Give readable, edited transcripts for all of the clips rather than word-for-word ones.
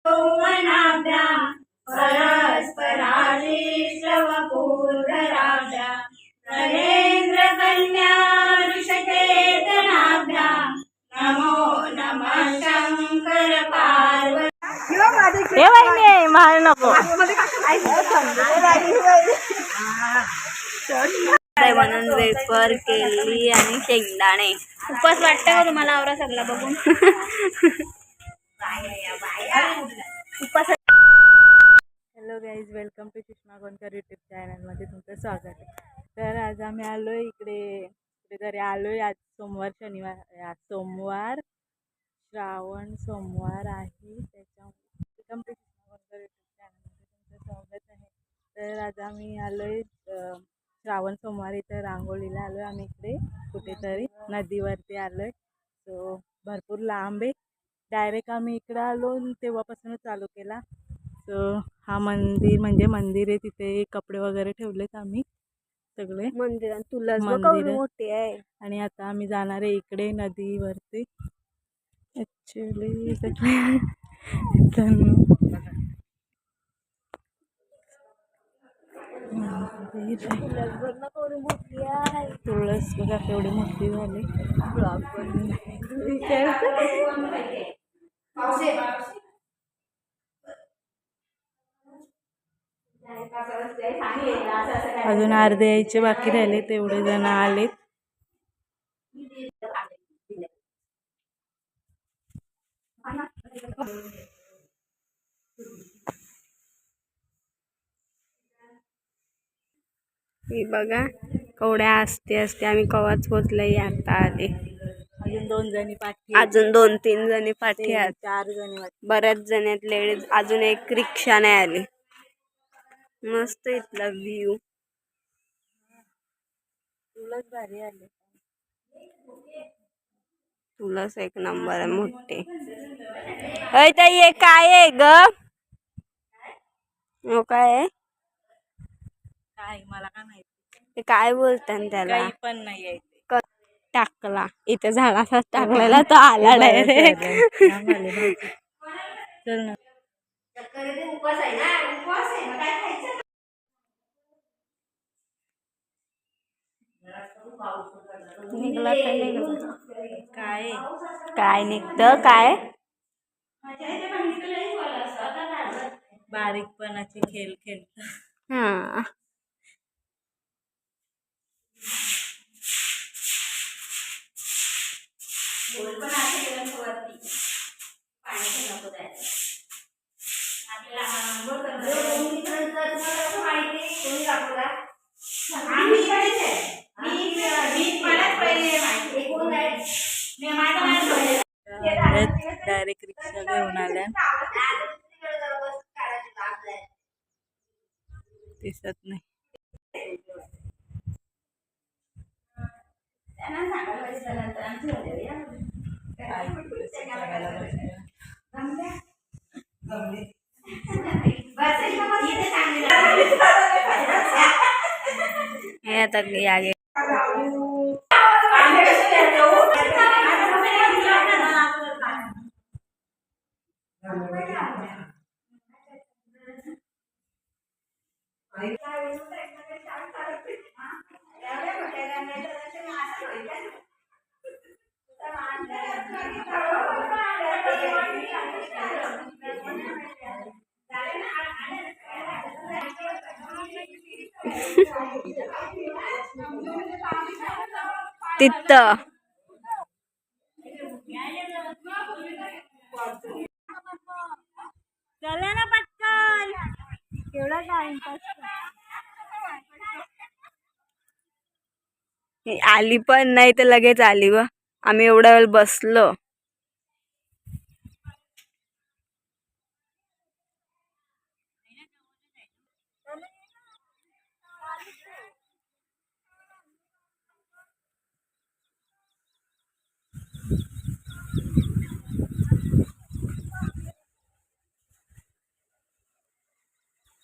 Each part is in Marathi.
वनाभ्यां परस्पराश्लिष्टवपुर्धराभ्यां नरेन्द्रकन्या ऋषिकेतनाभ्यां नमो नमः शंकर पार्वती। मार नको म्हणून वेफर केली आणि शेंगदाणे खूपच वाटतं का तुम्हाला आवरा सगळा बघून? Hello guys, welcome to Sushma Gondkar YouTube चॅनलमध्ये तुमचं स्वागत आहे. तर आज आम्ही आलोय इकडे कुठेतरी आलोय. आज सोमवार सोमवार श्रावण सोमवार आहे. त्याच्यामुळे welcome to Sushma Gondkar YouTube चॅनलमध्ये तुमचं स्वागत आहे. तर आज आम्ही आलोय श्रावण सोमवार इथं रांगोळीला आलोय. आम्ही इकडे कुठेतरी नदीवरती आलोय. सो भरपूर लांब आहे. डायरेक्ट आम्ही इकडं आलो तेव्हापासूनच चालू केला. सो हा मंदिर आहे. तिथे कपडे वगैरे ठेवलेत आम्ही सगळे. मंदिर तुला मोठी आहे. आणि आता आम्ही जाणार आहे इकडे नदीवरती. ॲक्च्युली तुळस बघा केवढी मोठी झाली. अजून अर्धे यायचे बाकी राहिले. तेवढे जण आलेत. ही बघा कवड्या असते आम्ही कवाच पोचलंय. आता आले अजून 2 जणी पाठी, अजून 2-3 जणी पाठी आहेत. 4 जणी बऱ्याच जण आहेत लेडीज. अजून एक रिक्षा नाही आली. मस्त इथला व्ह्यू. तुलाच भारी आले. तुलाच एक नंबर आहे मोठे. अय ताई हे काय आहे ग? काय आहे? काय मला काय माहिती. ते काय बोलतात त्याला? काही पण नाही आहे. टाकला इथे झाडाचाच टाकलेला तो आला डायरेक्ट. चल ना. निघला तर निघला. काय काय निघतं काय? बारीकपणाचे खेळ खेळत. हा डायरेक्ट रिक्षा घेऊन आल्या. दिसत नाही. हे आता या तिथं चला ना पटकन. केवढा टाइमपास. आली पण नाही तर लगेच आली. व आम्ही एवढा वेळ बसलो.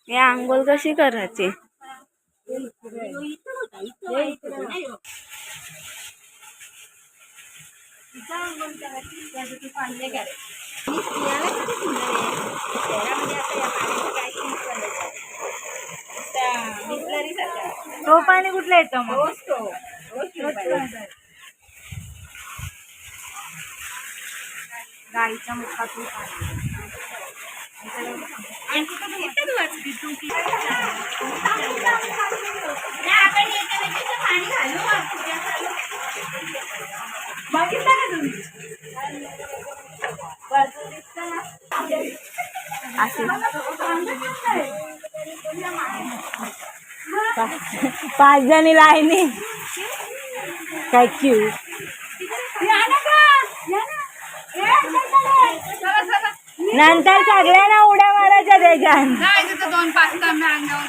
हे आंघोळ कशी करायची? कुठलं येतं मग गाईच्या मुखातून पाच जणी लाईनी काय क्यूट नंतर सगळ्यांना उड्या मारायच्या त्याच्यात 2-5 तांबे अंगावर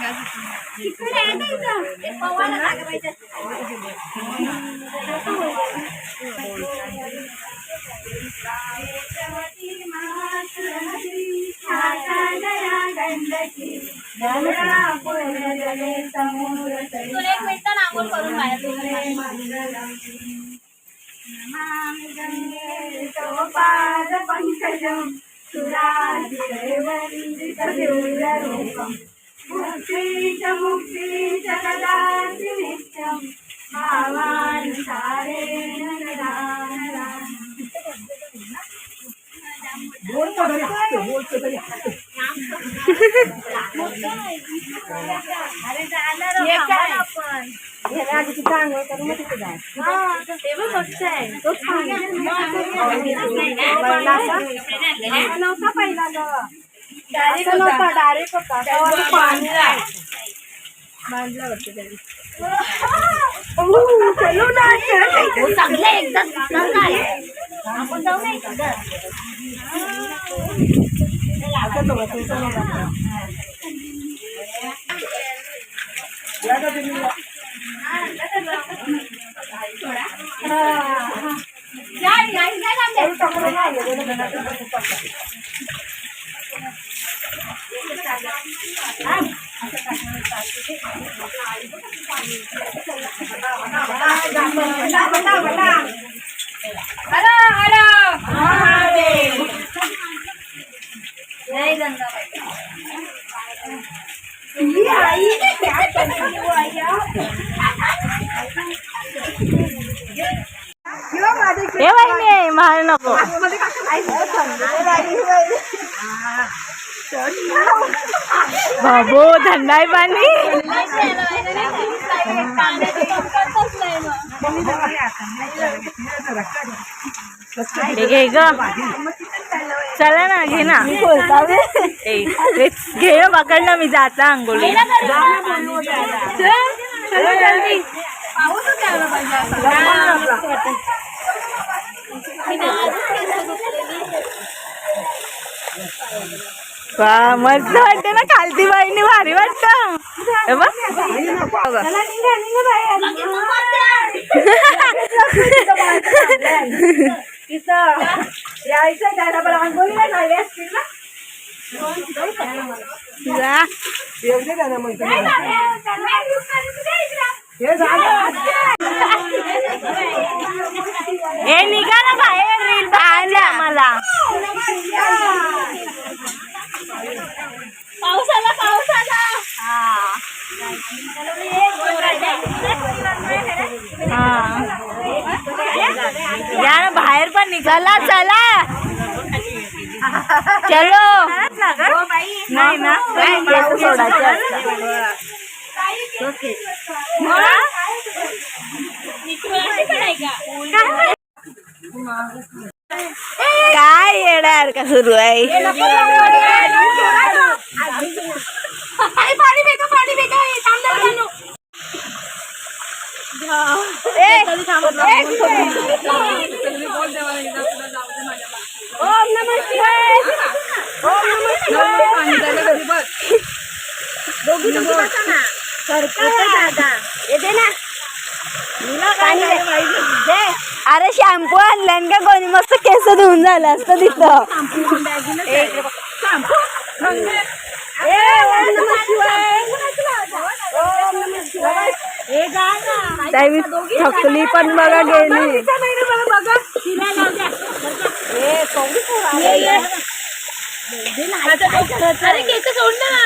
मार नको बाबो थंडाई पाणी चला ना घे ना घे ना पकड ना मी जाता अंघोळी मस्त वाटते ना खालती बाईनी भारी वाटत निघा ना बाहेर रील पाहिजे आम्हाला पावसाला या ना बाहेर पण निघाला चला चलो नाही ना सोडायचे काय येणार का सुरू आहे ओम नमः शिवाय ओम नमः शिवाय दोघी बसा ना दादा येते ना अरे शॅम्पू आणल्यान का कोणी मस्त केस धुवून झालं असतं तिथं थकली पण बघा गेली अरे केस सोडलं ना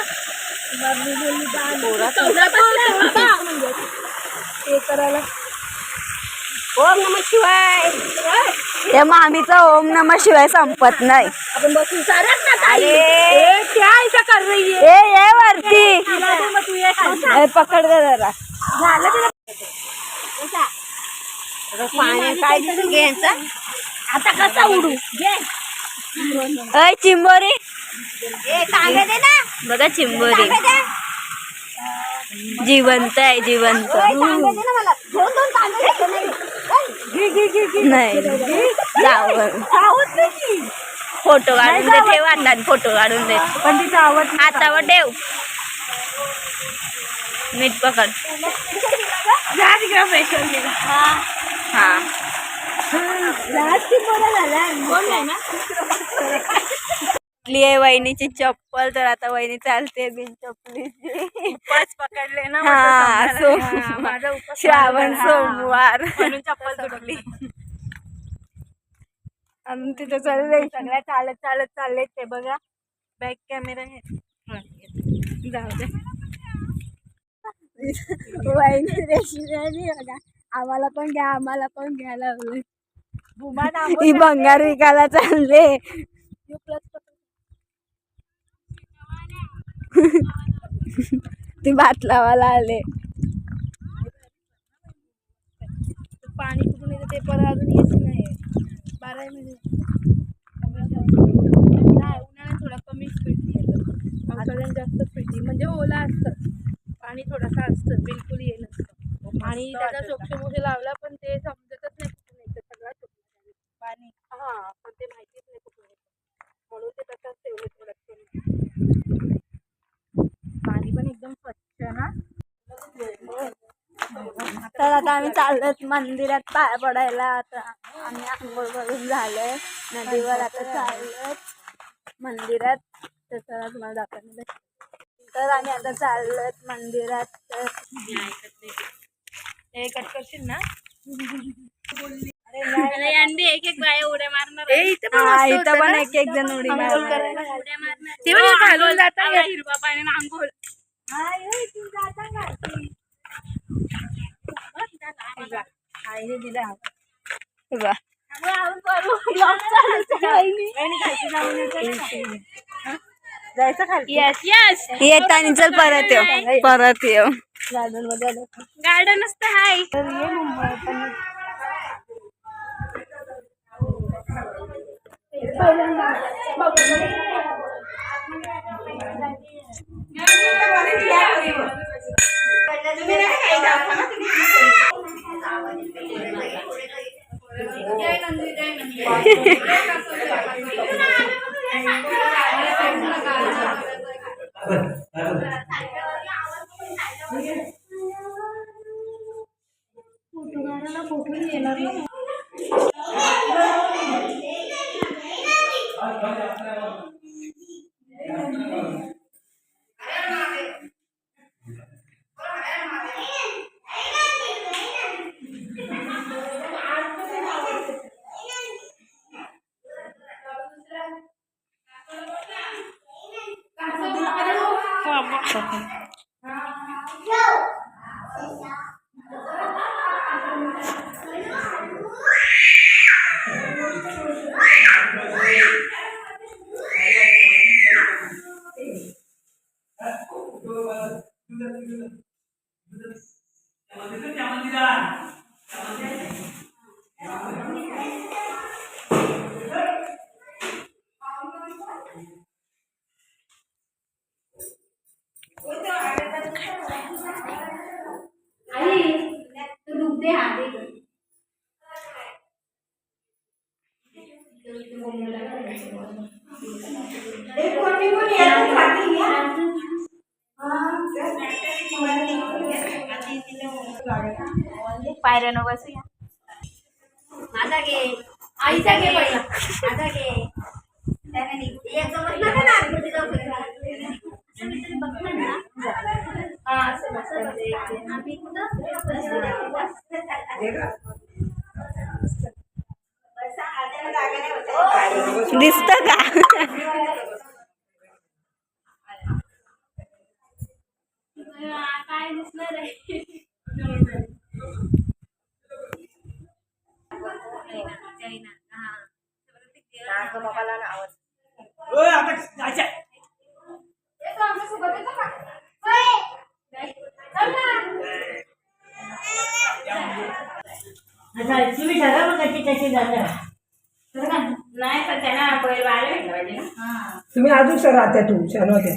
हे करायला ओम नमः शिवाय. त्या मामीचा ओम नमः शिवाय संपत नाही. आपण बसून चालत ना ताई. अरे क्या ऐसा कर रही है? ये वरती. मग तू ये खाली. ए, पकड गं जरा. झालं तुला पाणी काय घ्यायचं आता कसा उडू घे. अय चिंबोरी तांबे दे ना. बघा चिंबोरी जिवंत आहे जिवंत. तांबे दे ना मला. दोन तांबे दे ना. घे घे घे घे. नाही जावं आवत नाही. फोटो काढून दे ठेव हातात फोटो काढून दे पण तिचं आवत हातावर ठेव मीठ पकड. जा तिकडे फ्रेश होऊन गेला. हा आहे वहिनीची चप्पल तर आता वहिनी चालते बिन चप्पलीची. उपास पकडले ना. हा माझा उपास श्रावण सोमवार म्हणून चप्पल तुटली. आणि तिथं चालले सगळ्या चालत चालत चालले ते बघा. बॅक कॅमेरा आहे. जाऊ दे. वहिनी रेशमी बघा आम्हाला पण घ्या आम्हाला पण घ्यायला लागले. भूमा ही भंगार विकायला चालले. ती भात लावायला आले. पाणी कुठून येतं ते परत अजून येत नाही. 12 महिने नाही. उन्हाळ्यात थोडा कमी स्पीड येतं. पावसाळ्यात जास्त स्पीड म्हणजे ओला असतं. पाणी थोडासा असतं. बिलकुल ये नसतं. आणि त्याचा सोक्षमोक्ष लावला पण ते समजतच नाही कुठून येतं. सगळा पाणी पण ते माहितीच नाही कुठून येतं. म्हणून ते तसंच ठेवलं थोडं. पाणी पण एकदम स्वच्छ ना. तर आता आम्ही चाललोत मंदिरात पाया पडायला. आता आम्ही आंघोळ करून झालोय नदीवर. आता चाललोत मंदिरात. तर चला तुम्हाला दाखवणार. तर आम्ही आता चाललोत मंदिरात. तर हे कट करशील ना. एक एक बाया उड्या मारणार. इथं पण एक एक जण उडी मारणार. ते म्हणजे घालून जाता हिरवा पाण्याने आंघोळ. आईने दिला. जायचं खाली. येस येस येतानी चल परत येऊ परत येऊ. गार्डन मध्ये गार्डन असतं हाय. पायऱ्यानं बसूया. माझा घे आईचा घे पहिला. माझा घे त्याने एक जमत ना ना आरती जाऊ दिसत का. काय दिसणार आहे. तुम्ही ठरवा मग कशी कशी जाता नाही पण त्यांना पहिले व्हायला भेटलं पाहिजे ना. तुम्ही अजून सर राहत्या तू छान होत्या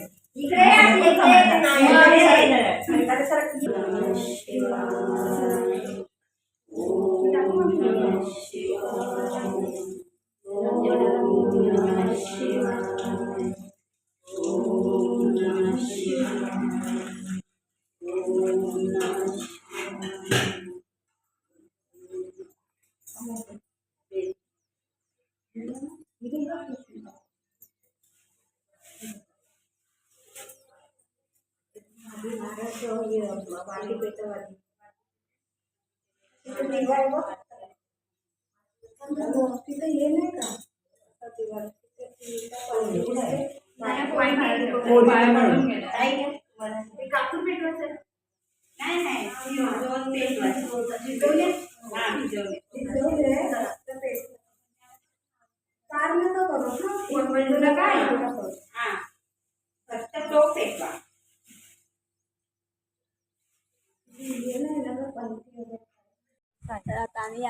तर आता आम्ही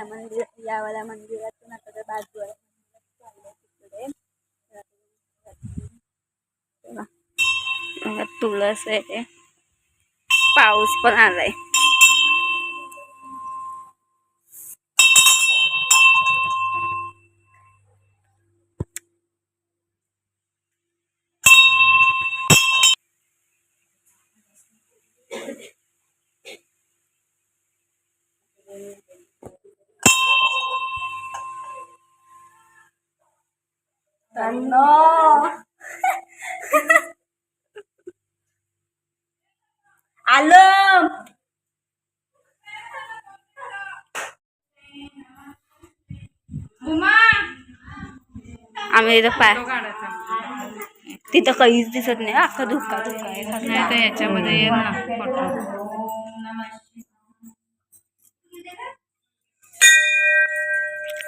यावाल्या मंदिरातून आता तर बाजू आहे तिकडे तुळस आहे. पाऊस पण आलाय. आलो आम्ही इथं पाय तिथं काहीच दिसत नाही. अख्खा धुका धुका आहे. नाही तर याच्यामध्ये ये ना फोटो.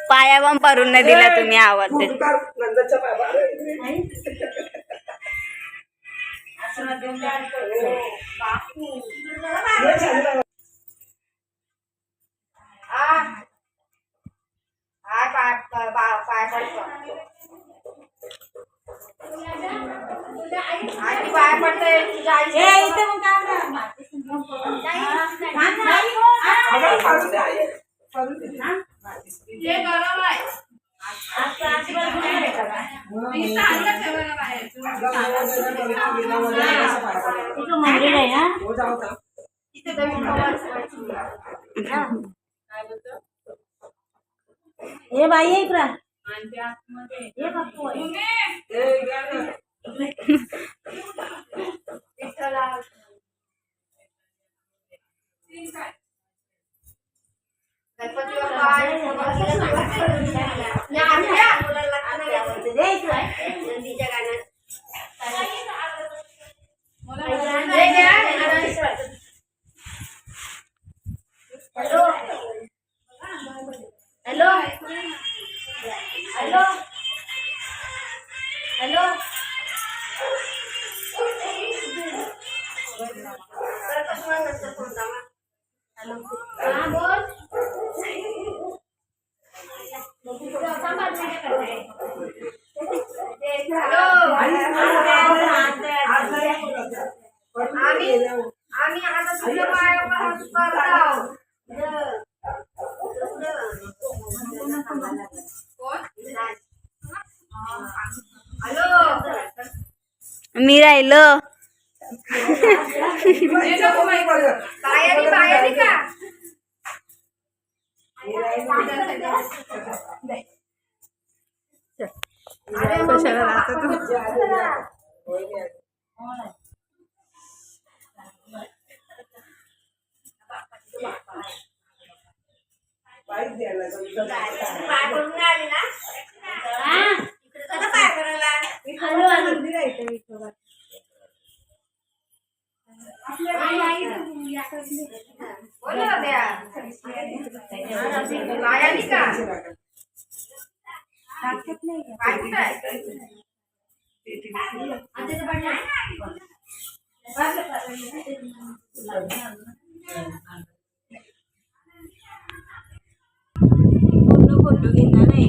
पाया पण परून नाही दिला तुम्ही आवाज देत. नंदच्या बाबा मंदिर आहे ना हे बाई आहे इकडं हे बापू हॅलो हॅलो हॅलो आम्ही आता तुझ्या पायावर करतो. मी राहिलो फोटो घेणार नाही.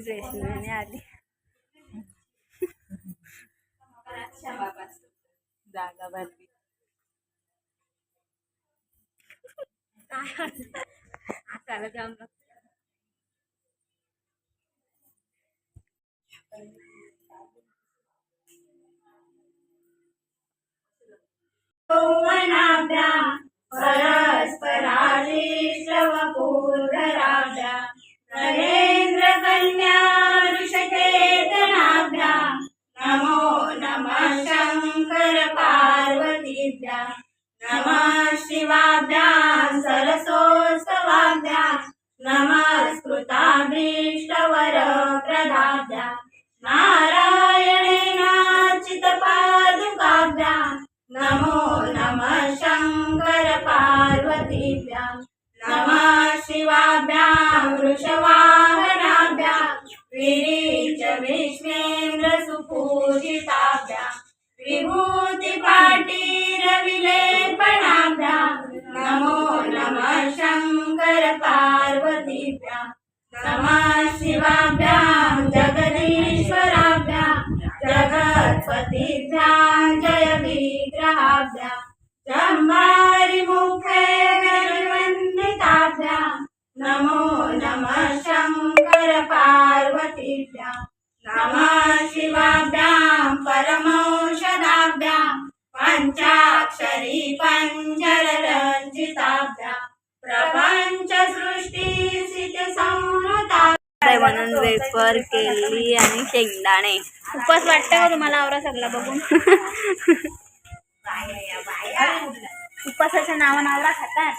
वैष्णवीने आली. जागा भरली. त्याला जाम यौवनाभ्या परस्पराश्रवपूर्धराभ्या नरेंद्र कन्या वृषकेतनाभ्या नमो नमः शंकर पार्वतीभ्या नमः शिवाभ्या सरसोत्सवाभ्या नमस्कृताभीष्टवरप्रदाभ्या नारायणेनार्चितपादुकाभ्या नमो नमः शंकर पार्वतीभ्या नमः शिवाभ्यां वृषवाहनाभ्या विरीच विश्वेन्द्र सुपूजिताभ्या विभूतिपाटीरविलेपणाभ्या नमो नमः शंकर पार्वतीभ्या नमः शिवाभ्यां जगदीश्वराभ्या जगत्पतिभ्यां जय विग्रहाभ्या जम्बारि मुखे गरुवन्दिताभ्या नमो नमः शंकर पार्वतीभ्या नमः शिवाभ्यां परमौषधाभ्या पंचाक्षरी पंजररञ्जिताभ्या प्रपंच सृष्टी सिद्ध संवृता म्हणून वेफर केली आणि शेंगदाणे. उपवास वाटतं का तुम्हाला आवरा सगळा बघून? उपवासाच्या नावानं आवरा खातात.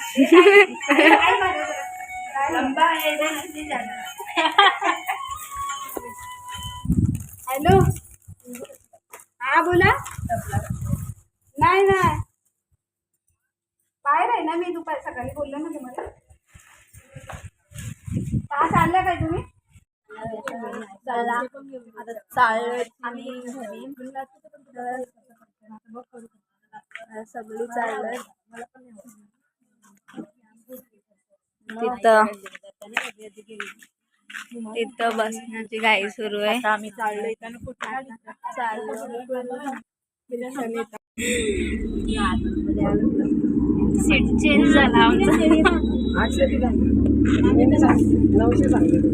हॅलो हा बोला. नाही नाही बाहेर आहे ना मी. दुपारी सकाळी बोललो ना तुम्हाला. का चाललं काय तुम्ही? चला आता चाललोय आम्ही घरी. सगळी चाललोय तिथं बसण्याची घाई सुरू आहे. आता आम्ही चाललोय इथं कुठे सीट चेंज झाला आमचा. 800 दिला 900 सांगितलं.